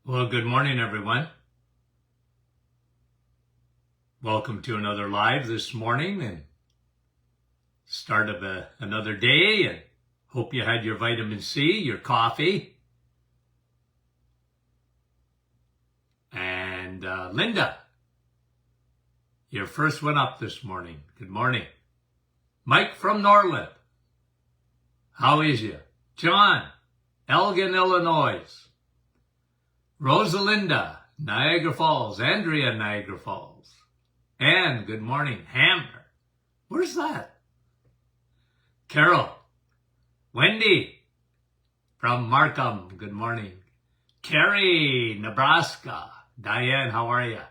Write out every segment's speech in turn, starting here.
Well, good morning, everyone. Welcome to another live this morning and start of another day. And hope you had your vitamin C, your coffee. And Linda, your first one up this morning. Good morning. Mike from Norland. How is you? John, Elgin, Illinois. Rosalinda, Niagara Falls. Andrea, Niagara Falls. Anne, good morning. Hammer. Where's that? Carol. Wendy from Markham. Good morning. Carrie, Nebraska. Diane, how are you?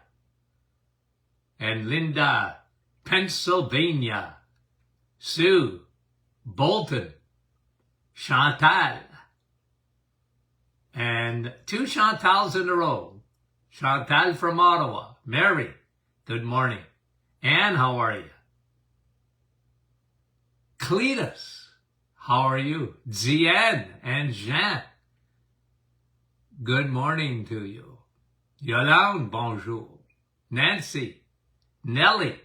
And Linda, Pennsylvania. Sue, Bolton. Chantal. And two Chantals in a row. Chantal from Ottawa. Mary, good morning. Anne, how are you? Cletus, how are you? Ziane and Jean, good morning to you. Yolande, bonjour. Nancy, Nellie,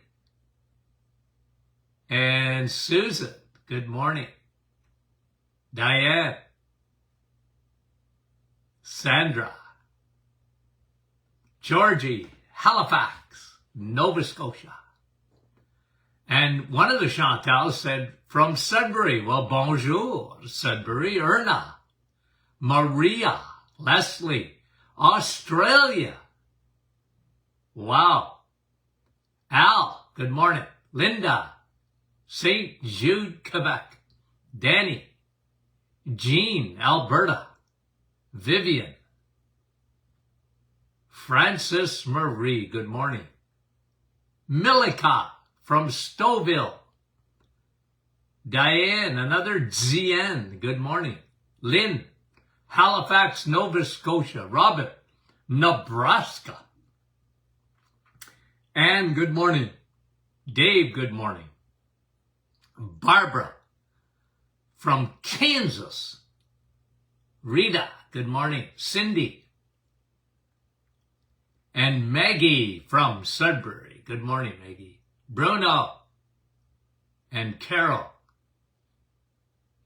and Susan, good morning. Diane, Sandra, Georgie, Halifax, Nova Scotia. And one of the Chantals said from Sudbury. Well, bonjour, Sudbury. Erna, Maria, Leslie, Australia. Wow. Al, good morning. Linda, St. Jude, Quebec. Danny, Jean, Alberta. Vivian, Francis Marie, good morning. Milika from Stouffville. Diane, another Zian, good morning. Lynn, Halifax, Nova Scotia. Robert, Nebraska. Anne, good morning. Dave, good morning. Barbara from Kansas. Rita, good morning. Cindy. And Maggie from Sudbury. Good morning, Maggie. Bruno. And Carol.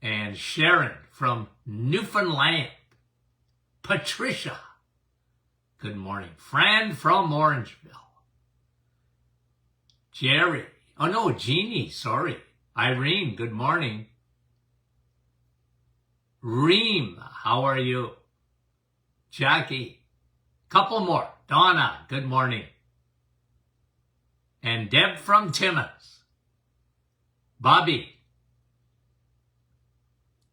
And Sharon from Newfoundland. Patricia. Good morning. Fran from Orangeville. Jerry. Oh no, Jeannie, sorry. Irene, good morning. Reem, how are you? Jackie, couple more. Donna, good morning. And Deb from Timmins. Bobby.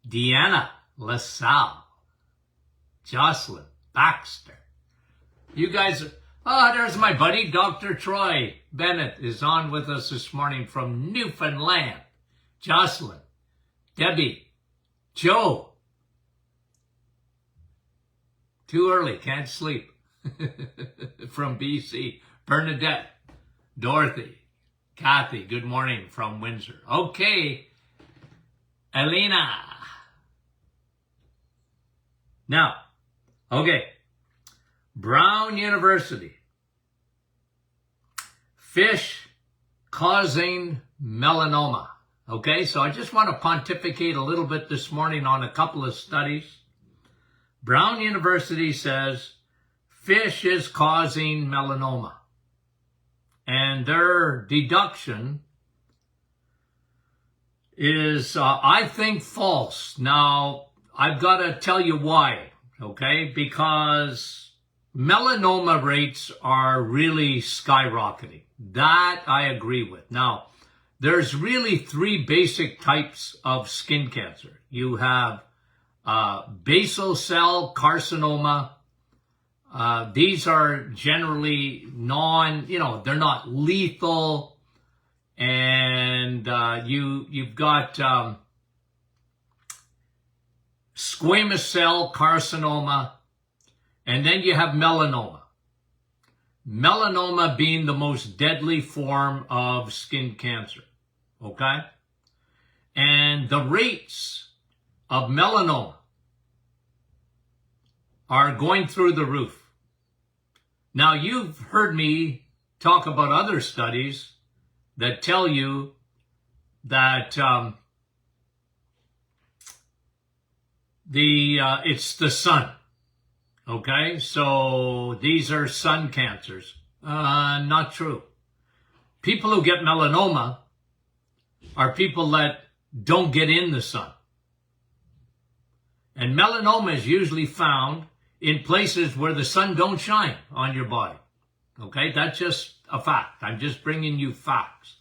Deanna LaSalle. Jocelyn Baxter. You guys, there's my buddy, Dr. Troy Bennett is on with us this morning from Newfoundland. Jocelyn, Debbie, Joe. Too early, can't sleep. From BC. Bernadette, Dorothy, Kathy, good morning from Windsor. Okay, Elena. Now, okay, Brown University. Fish causing melanoma. Okay, so I just want to pontificate a little bit this morning on a couple of studies. Brown University says fish is causing melanoma. And their deduction is, I think, false. Now, I've got to tell you why, okay? Because melanoma rates are really skyrocketing. That I agree with. Now, there's really three basic types of skin cancer. You have basal cell carcinoma. These are generally they're not lethal. And you've got squamous cell carcinoma, and then you have melanoma. Melanoma being the most deadly form of skin cancer, okay? And the rates of melanoma are going through the roof. Now, you've heard me talk about other studies that tell you that it's the sun. Okay, so these are sun cancers. Not true. People who get melanoma are people that don't get in the sun. And melanoma is usually found in places where the sun don't shine on your body. Okay, that's just a fact. I'm just bringing you facts.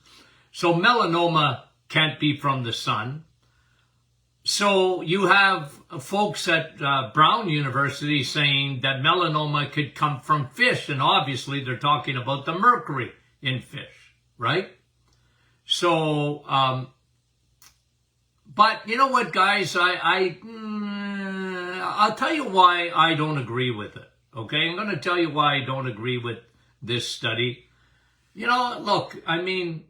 So melanoma can't be from the sun. So you have folks at Brown University saying that melanoma could come from fish, and obviously they're talking about the mercury in fish, right? So, but you know what, guys? I'll tell you why I don't agree with it. Okay, I'm going to tell you why I don't agree with this study. You know, look, I mean,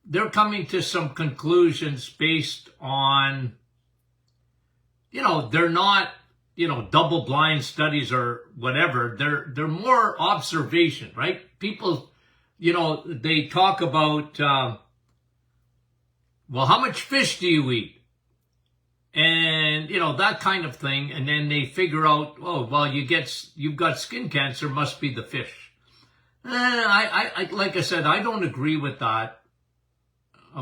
they're coming to some conclusions based on, you know, they're not, you know, double-blind studies or whatever. They're more observation, right? People, you know, they talk about, well, how much fish do you eat? And, you know, that kind of thing. And then they figure out, oh, well, you've got skin cancer, must be the fish. Like I said, I don't agree with that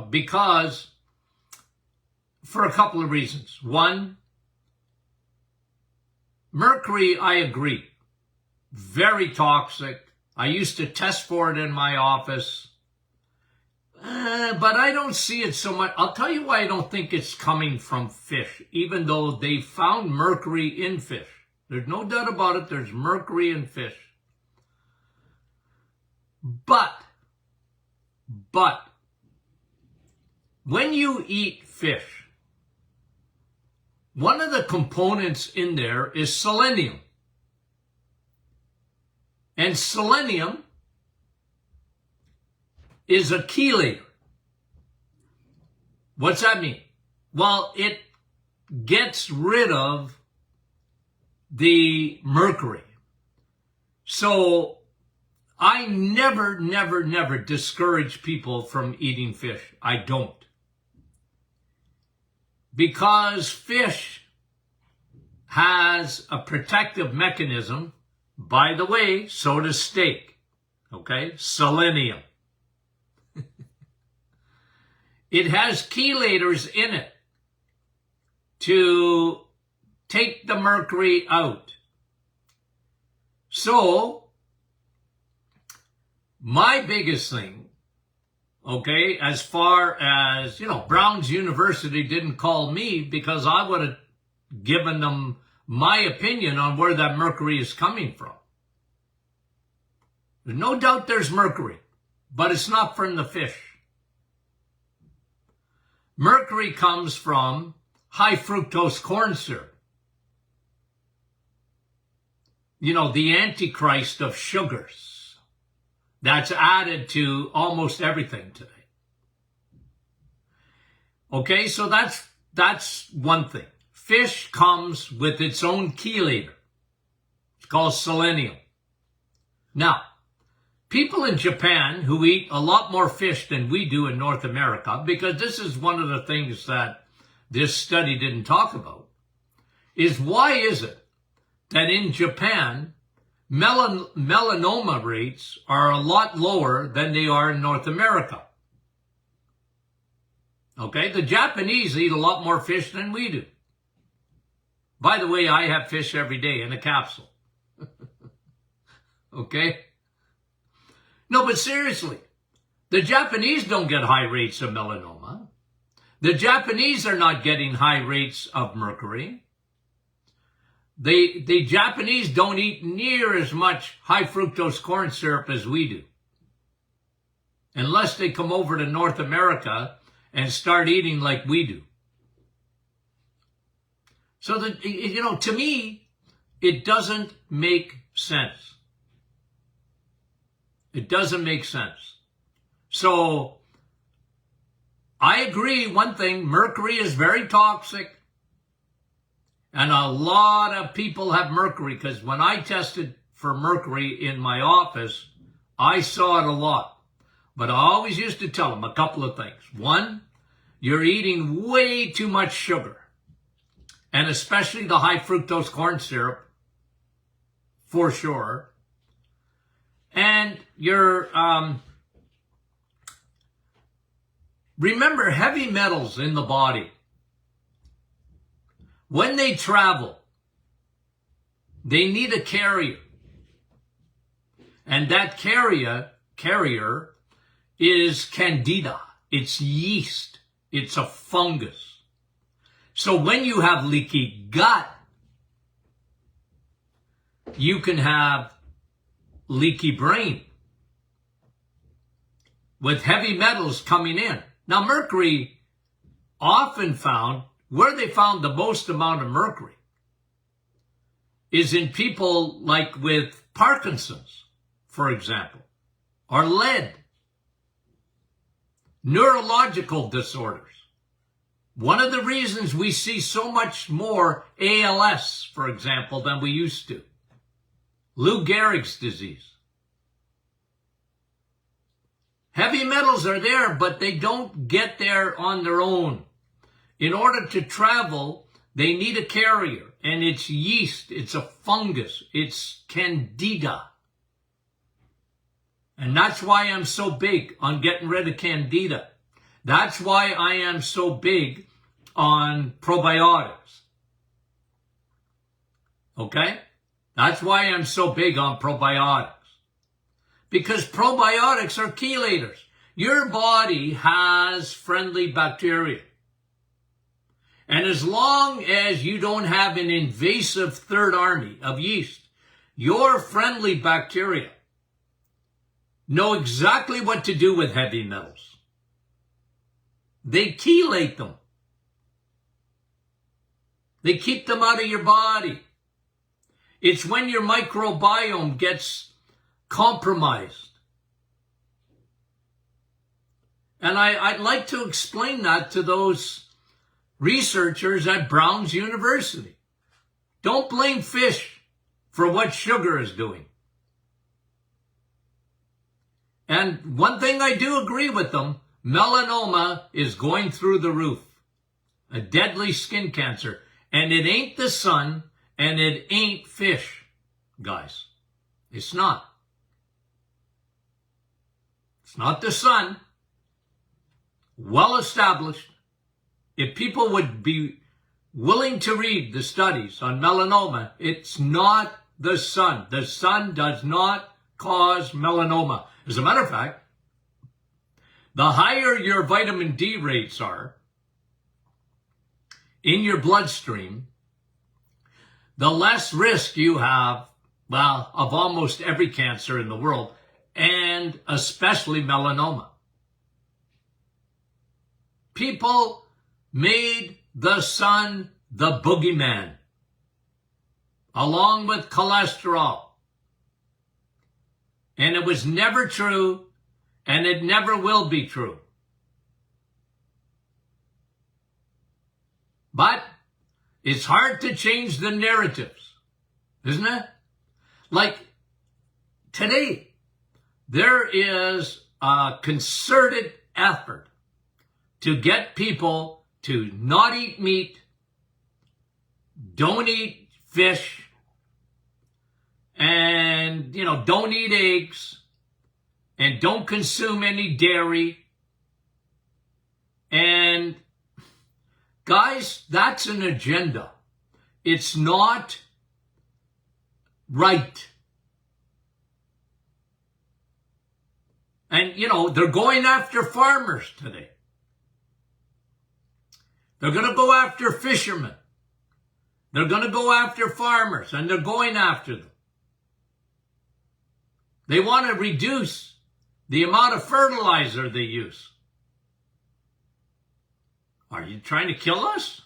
because for a couple of reasons. One, mercury, I agree, very toxic. I used to test for it in my office, but I don't see it so much. I'll tell you why I don't think it's coming from fish, even though they found mercury in fish. There's no doubt about it. There's mercury in fish. But when you eat fish, one of the components in there is selenium. And selenium is a chelator. What's that mean? Well, it gets rid of the mercury. So I never discourage people from eating fish. I don't. Because fish has a protective mechanism. By the way, so does steak. Okay? Selenium. It has chelators in it to take the mercury out. So, my biggest thing, okay, as far as, you know, Brown's University didn't call me because I would have given them my opinion on where that mercury is coming from. There's no doubt there's mercury, but it's not from the fish. Mercury comes from high fructose corn syrup. You know, the antichrist of sugars. That's added to almost everything today. Okay, so that's one thing. Fish comes with its own chelator. It's called selenium. Now, people in Japan who eat a lot more fish than we do in North America, because this is one of the things that this study didn't talk about, is why is it that in Japan, melanoma rates are a lot lower than they are in North America? Okay, the Japanese eat a lot more fish than we do. By the way, I have fish every day in a capsule. Okay? No, but seriously, the Japanese don't get high rates of melanoma. The Japanese are not getting high rates of mercury. The Japanese don't eat near as much high fructose corn syrup as we do. Unless they come over to North America and start eating like we do. So that, you know, to me, it doesn't make sense. It doesn't make sense. So, I agree, one thing, mercury is very toxic. And a lot of people have mercury, because when I tested for mercury in my office, I saw it a lot. But I always used to tell them a couple of things. One, you're eating way too much sugar, and especially the high fructose corn syrup, for sure. And you're, remember, heavy metals in the body, when they travel, they need a carrier. And that carrier is candida. It's yeast. It's a fungus. So when you have leaky gut, you can have leaky brain with heavy metals coming in. Now, mercury often found, where they found the most amount of mercury is in people like with Parkinson's, for example, or lead, neurological disorders. One of the reasons we see so much more ALS, for example, than we used to. Lou Gehrig's disease. Heavy metals are there, but they don't get there on their own. In order to travel, they need a carrier, and it's yeast, it's a fungus, it's candida. And that's why I'm so big on getting rid of candida. That's why I am so big on probiotics. Okay? That's why I'm so big on probiotics. Because probiotics are chelators. Your body has friendly bacteria. And as long as you don't have an invasive third army of yeast, your friendly bacteria know exactly what to do with heavy metals. They chelate them. They keep them out of your body. It's when your microbiome gets compromised. And I'd like to explain that to those researchers at Brown's University. Don't blame fish for what sugar is doing. And one thing I do agree with them, melanoma is going through the roof. A deadly skin cancer. And it ain't the sun, and it ain't fish, guys. It's not. It's not the sun. Well established. If people would be willing to read the studies on melanoma, it's not the sun. The sun does not cause melanoma. As a matter of fact, the higher your vitamin D rates are in your bloodstream, the less risk you have, well, of almost every cancer in the world, and especially melanoma. People made the sun the boogeyman, along with cholesterol. And it was never true, and it never will be true. But it's hard to change the narratives, isn't it? Like today, there is a concerted effort to get people to not eat meat, don't eat fish, and, don't eat eggs, and don't consume any dairy. And guys, that's an agenda. It's not right. And, they're going after farmers today. They're going to go after fishermen. They're going to go after farmers, and they're going after them. They want to reduce the amount of fertilizer they use. Are you trying to kill us?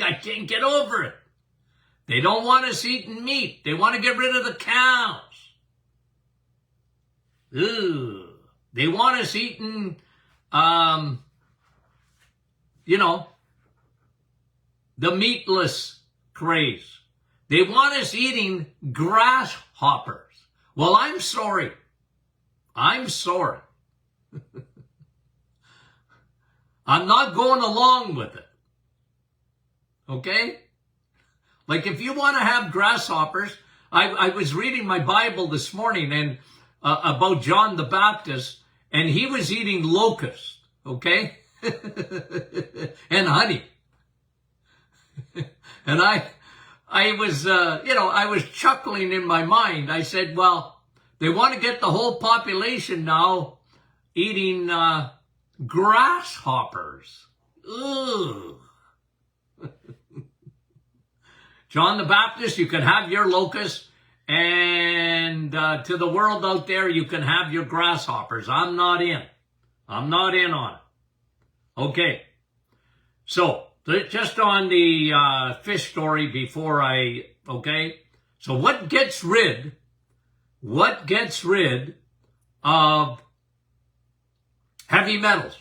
I can't get over it. They don't want us eating meat. They want to get rid of the cows. Ooh. They want us eating, the meatless craze. They want us eating grasshoppers. Well, I'm sorry. I'm sorry. I'm not going along with it. Okay? Like if you want to have grasshoppers, I was reading my Bible this morning and about John the Baptist, and he was eating locusts, okay? And honey. And I was, I was chuckling in my mind. I said, well, they want to get the whole population now eating grasshoppers. Ugh. John the Baptist, you can have your locusts, and to the world out there, you can have your grasshoppers. I'm not in. I'm not in on it. Okay. So, just on the fish story before okay. So what gets rid of heavy metals?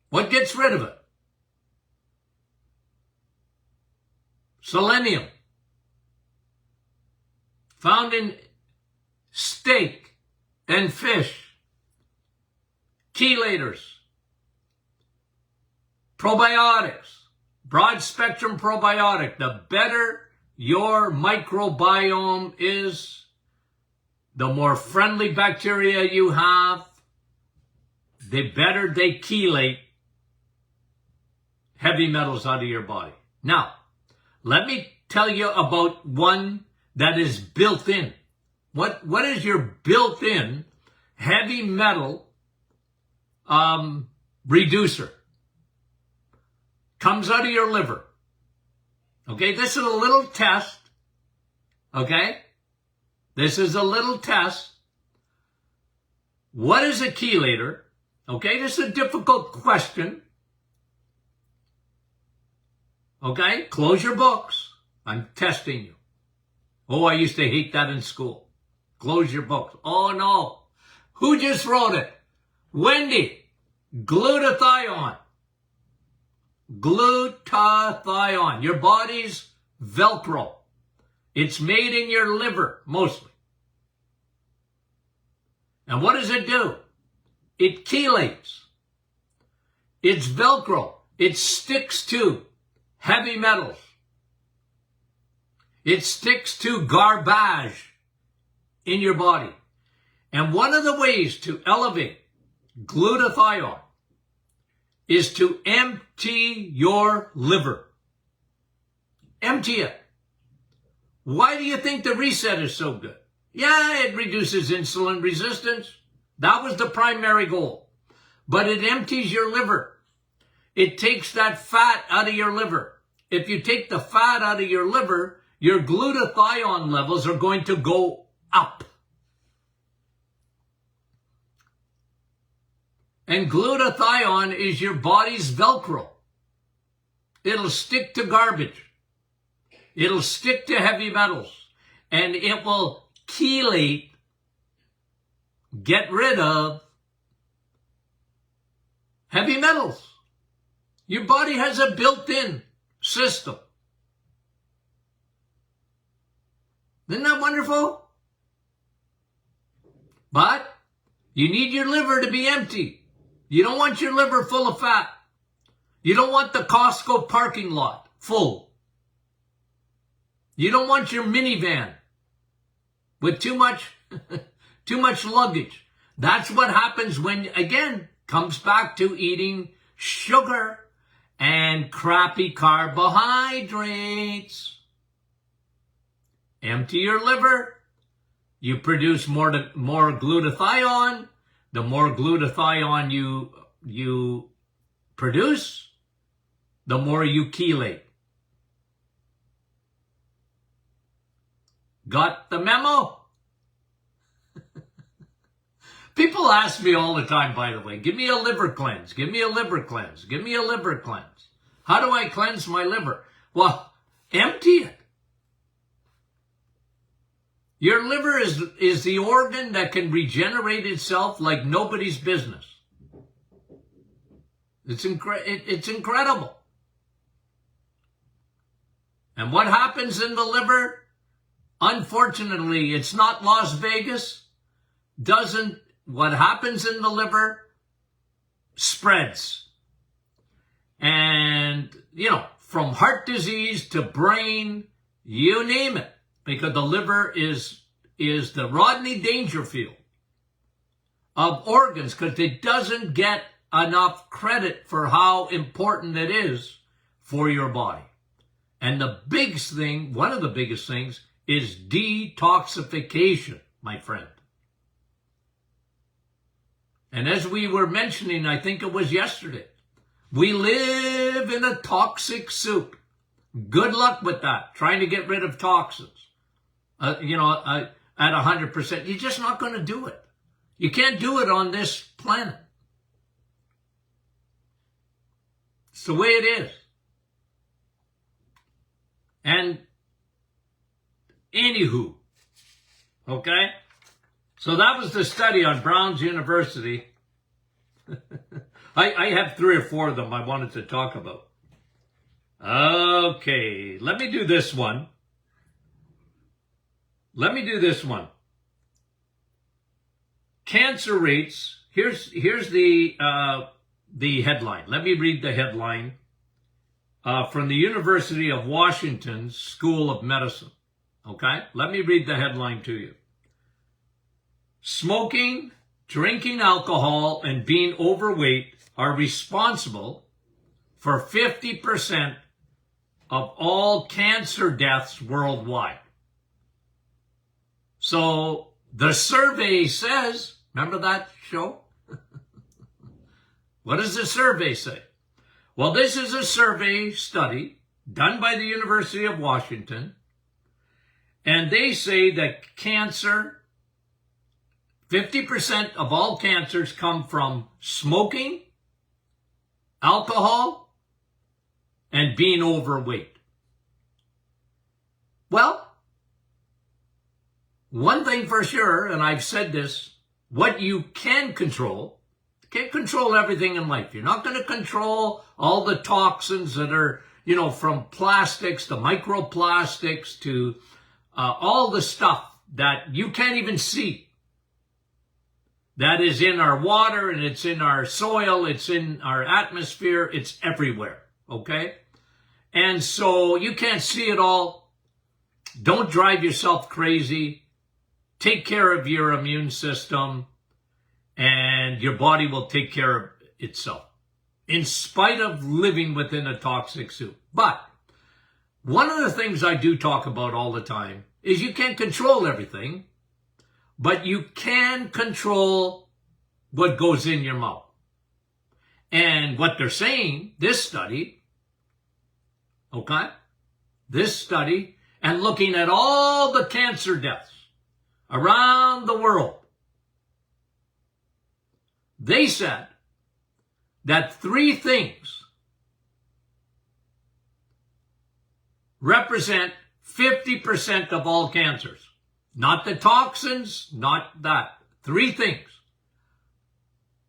What gets rid of it? Selenium. Found in steak and fish. Chelators. Probiotics. Broad spectrum probiotic. The better your microbiome is, the more friendly bacteria you have, the better they chelate heavy metals out of your body. Now, let me tell you about one that is built in. What is your built-in heavy metal reducer? Comes out of your liver. Okay, this is a little test. Okay? This is a little test. What is a chelator? Okay, this is a difficult question. Okay, close your books. I'm testing you. Oh, I used to hate that in school. Close your books. Oh, no. Who just wrote it? Wendy. Glutathione. Glutathione. Your body's Velcro. It's made in your liver, mostly. And what does it do? It chelates. It's Velcro. It sticks to heavy metals. It sticks to garbage in your body. And one of the ways to elevate glutathione is to empty your liver. Empty it. Why do you think the reset is so good? Yeah, it reduces insulin resistance. That was the primary goal. But it empties your liver. It takes that fat out of your liver. If you take the fat out of your liver, your glutathione levels are going to go up. And glutathione is your body's Velcro. It'll stick to garbage. It'll stick to heavy metals. And it will chelate, get rid of heavy metals. Your body has a built-in system. Isn't that wonderful? But you need your liver to be empty. You don't want your liver full of fat. You don't want the Costco parking lot full. You don't want your minivan with too much luggage. That's what happens when, again, comes back to eating sugar and crappy carbohydrates. Empty your liver. You produce more glutathione. The more glutathione you produce, the more you chelate. Got the memo? People ask me all the time, by the way, give me a liver cleanse, give me a liver cleanse, give me a liver cleanse. How do I cleanse my liver? Well, empty it. Your liver is the organ that can regenerate itself like nobody's business. It's incredible. And what happens in the liver? Unfortunately, it's not Las Vegas. What happens in the liver spreads. And, from heart disease to brain, you name it. Because the liver is the Rodney Dangerfield of organs, because it doesn't get enough credit for how important it is for your body. And the biggest thing, one of the biggest things, is detoxification, my friend. And as we were mentioning, I think it was yesterday, we live in a toxic soup. Good luck with that, trying to get rid of toxins. At 100%. You're just not going to do it. You can't do it on this planet. It's the way it is. And anywho, okay? So that was the study on Brown's University. I have 3 or 4 of them I wanted to talk about. Okay, let me do this one. Cancer rates. Here's the headline. Let me read the headline from the University of Washington's School of Medicine. Okay, let me read the headline to you. Smoking, drinking alcohol, and being overweight are responsible for 50% of all cancer deaths worldwide. So the survey says, remember that show? What does the survey say? Well, this is a survey study done by the University of Washington, and they say that cancer, 50% of all cancers come from smoking, alcohol, and being overweight. Well, one thing for sure, and I've said this, what you can control, you can't control everything in life. You're not going to control all the toxins that are, from plastics to microplastics to all the stuff that you can't even see. That is in our water, and it's in our soil, it's in our atmosphere, it's everywhere, okay? And so you can't see it all. Don't drive yourself crazy. Take care of your immune system, and your body will take care of itself, in spite of living within a toxic soup. But one of the things I do talk about all the time is you can't control everything, but you can control what goes in your mouth. And what they're saying, this study, and looking at all the cancer deaths around the world, they said that 3 things represent 50% of all cancers. Not the toxins, not that. 3 things.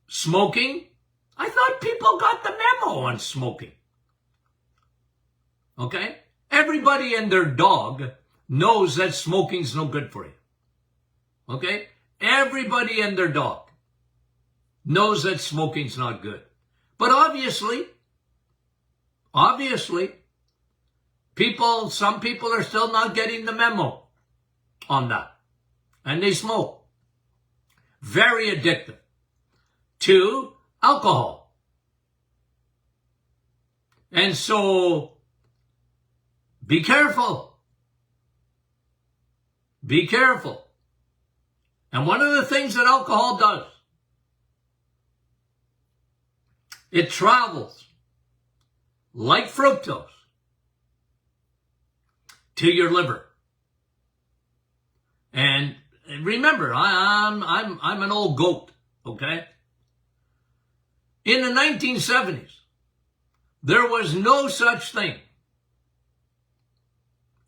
Smoking. I thought people got the memo on smoking. Okay? Everybody and their dog knows that smoking's no good for you. Okay? Everybody and their dog knows that smoking's not good. But obviously, some people are still not getting the memo on that. And they smoke. Very addictive. 2, alcohol. And so, be careful. Be careful. And one of the things that alcohol does, it travels like fructose to your liver. And remember, I'm an old goat, okay? In the 1970s, there was no such thing.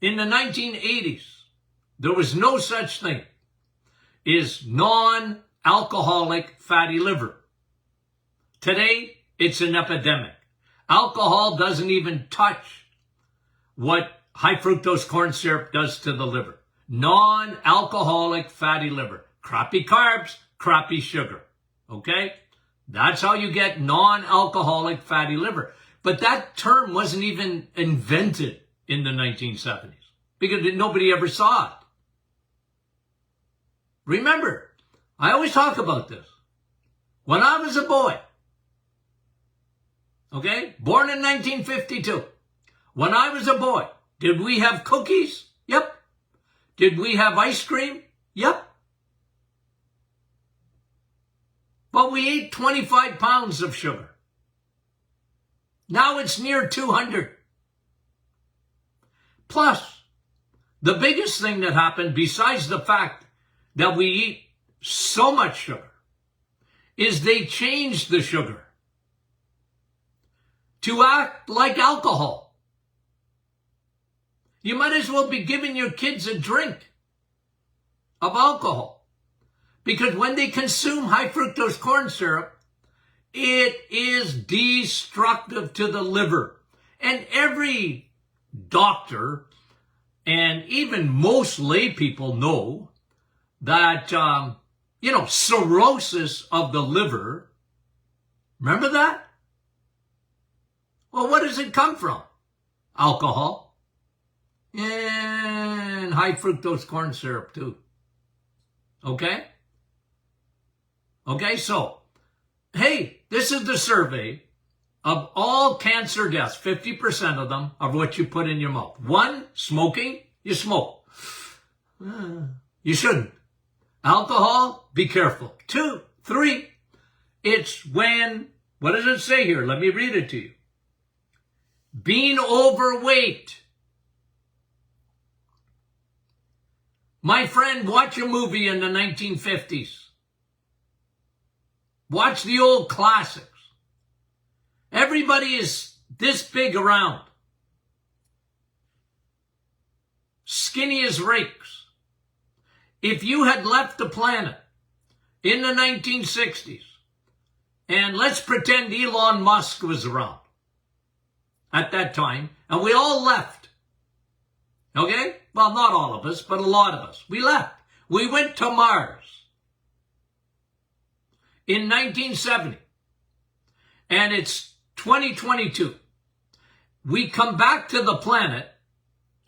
In the 1980s, there was no such thing as non-alcoholic fatty liver. Today, it's an epidemic. Alcohol doesn't even touch what high fructose corn syrup does to the liver. Non-alcoholic fatty liver. Crappy carbs, crappy sugar. Okay? That's how you get non-alcoholic fatty liver. But that term wasn't even invented in the 1970s because nobody ever saw it. Remember, I always talk about this. When I was a boy, okay, born in 1952, when I was a boy, did we have cookies? Yep. Did we have ice cream? Yep. But we ate 25 pounds of sugar. Now it's near 200. Plus, the biggest thing that happened, besides the fact that we eat so much sugar, is they changed the sugar to act like alcohol. You might as well be giving your kids a drink of alcohol. Because when they consume high fructose corn syrup, it is destructive to the liver. And every doctor and even most lay people know that, cirrhosis of the liver, remember that? Well, what does it come from? Alcohol and high fructose corn syrup too. Okay? Okay, so, hey, this is the survey of all cancer deaths. 50% of them are what you put in your mouth. 1, smoking, you smoke. You shouldn't. Alcohol, be careful. 2, 3, it's when, what does it say here? Let me read it to you. Being overweight. My friend, watch a movie in the 1950s. Watch the old classics. Everybody is this big around. Skinny as rakes. If you had left the planet in the 1960s, and let's pretend Elon Musk was around at that time, and we all left. Okay? Well, not all of us, but a lot of us. We left. We went to Mars in 1970, and it's 2022. We come back to the planet,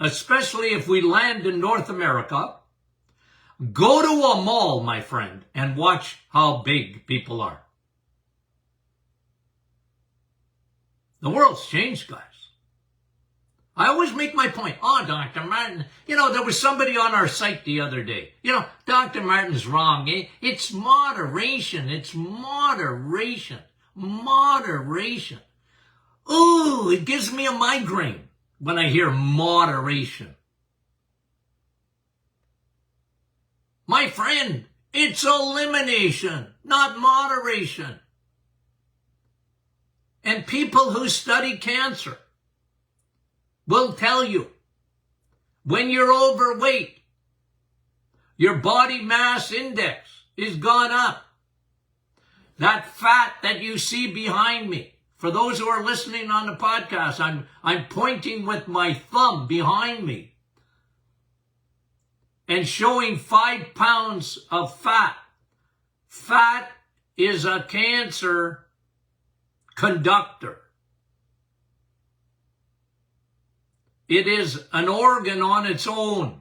especially if we land in North America. Go to a mall, my friend, and watch how big people are. The world's changed, guys. I always make my point. Oh, Dr. Martin, there was somebody on our site the other day. Dr. Martin's wrong. It's moderation. It's moderation. Moderation. Ooh, it gives me a migraine when I hear moderation. My friend, it's elimination, not moderation. And people who study cancer will tell you, when you're overweight, your body mass index is gone up. That fat that you see behind me, for those who are listening on the podcast, I'm pointing with my thumb behind me and showing 5 pounds of fat. Fat is a cancer conductor. It is an organ on its own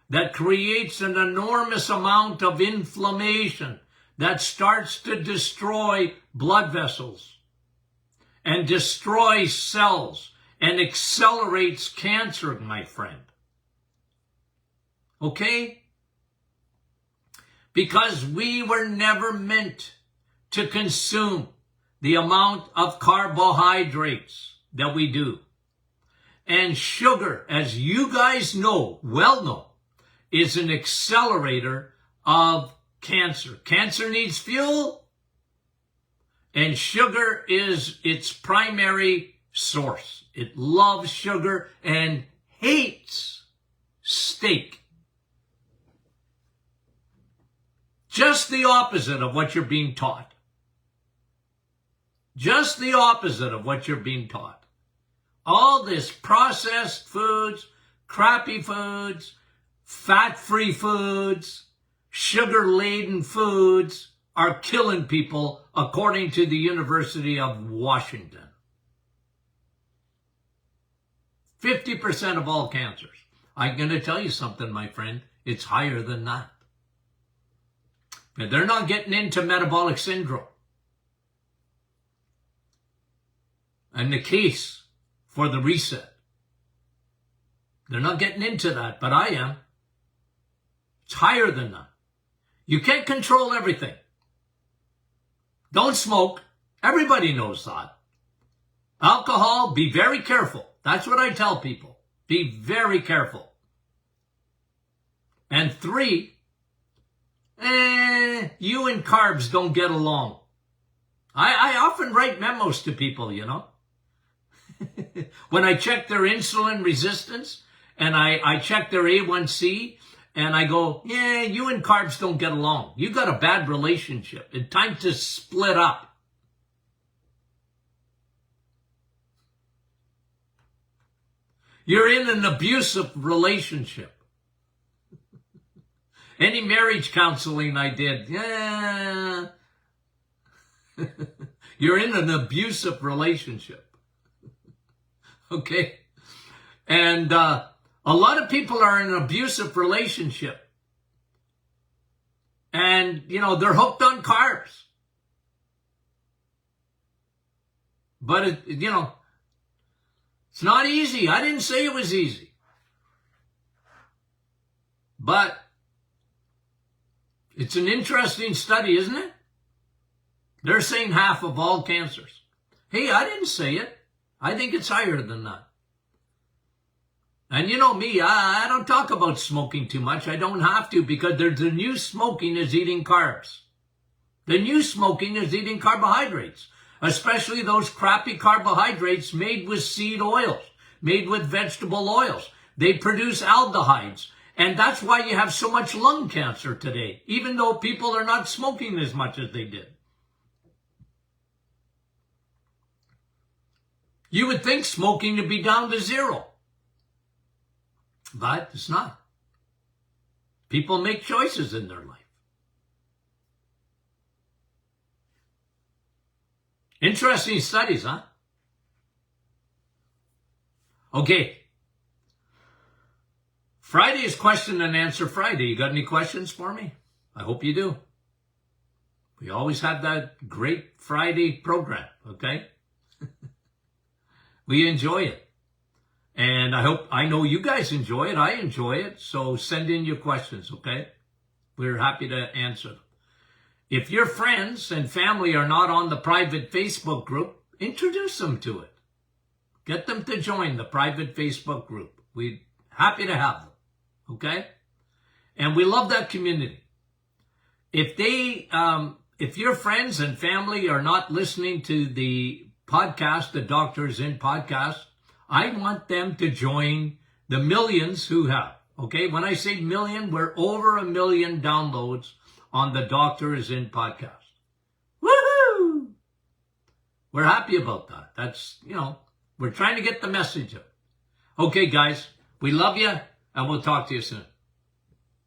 that creates an enormous amount of inflammation that starts to destroy blood vessels and destroys cells and accelerates cancer, my friend. Okay? Because we were never meant to consume the amount of carbohydrates that we do. And sugar, as you guys know, well know, is an accelerator of cancer. Cancer needs fuel, and sugar is its primary source. It loves sugar and hates steak. Just the opposite of what you're being taught. Just the opposite of what you're being taught. All this processed foods, crappy foods, fat-free foods, sugar-laden foods are killing people, according to the University of Washington. 50% of all cancers. I'm going to tell you something, my friend. It's higher than that. But they're not getting into metabolic syndrome. And the case for the reset. They're not getting into that, but I am. It's higher than that. You can't control everything. Don't smoke. Everybody knows that. Alcohol, be very careful. That's what I tell people. Be very careful. And 3, you and carbs don't get along. I often write memos to people, you know. When I check their insulin resistance and I check their A1C and I go, yeah, you and carbs don't get along. You got a bad relationship. It's time to split up. You're in an abusive relationship. Any marriage counseling I did, yeah. You're in an abusive relationship. Okay? And a lot of people are in an abusive relationship. And, you know, they're hooked on carbs. But, you know, it's not easy. I didn't say it was easy. But it's an interesting study, isn't it? They're saying half of all cancers. Hey, I didn't say it. I think it's higher than that. And you know me, I don't talk about smoking too much. I don't have to, because the new smoking is eating carbs. The new smoking is eating carbohydrates, especially those crappy carbohydrates made with seed oils, made with vegetable oils. They produce aldehydes. And that's why you have so much lung cancer today, even though people are not smoking as much as they did. You would think smoking would be down to 0. But it's not. People make choices in their life. Interesting studies, huh? Okay. Friday is question and answer Friday. You got any questions for me? I hope you do. We always have that great Friday program, okay? We enjoy it. And I know you guys enjoy it. I enjoy it. So send in your questions, okay? We're happy to answer them. If your friends and family are not on the private Facebook group, introduce them to it. Get them to join the private Facebook group. We're happy to have them, okay? And we love that community. If your friends and family are not listening to the podcast, the Doctors In podcast, I want them to join the millions who have. Okay, when I say million, we're over 1 million downloads on the Doctor Is In podcast. Woohoo! We're happy about that. That's, you know, we're trying to get the message out. Okay, guys, we love you, and we'll talk to you soon.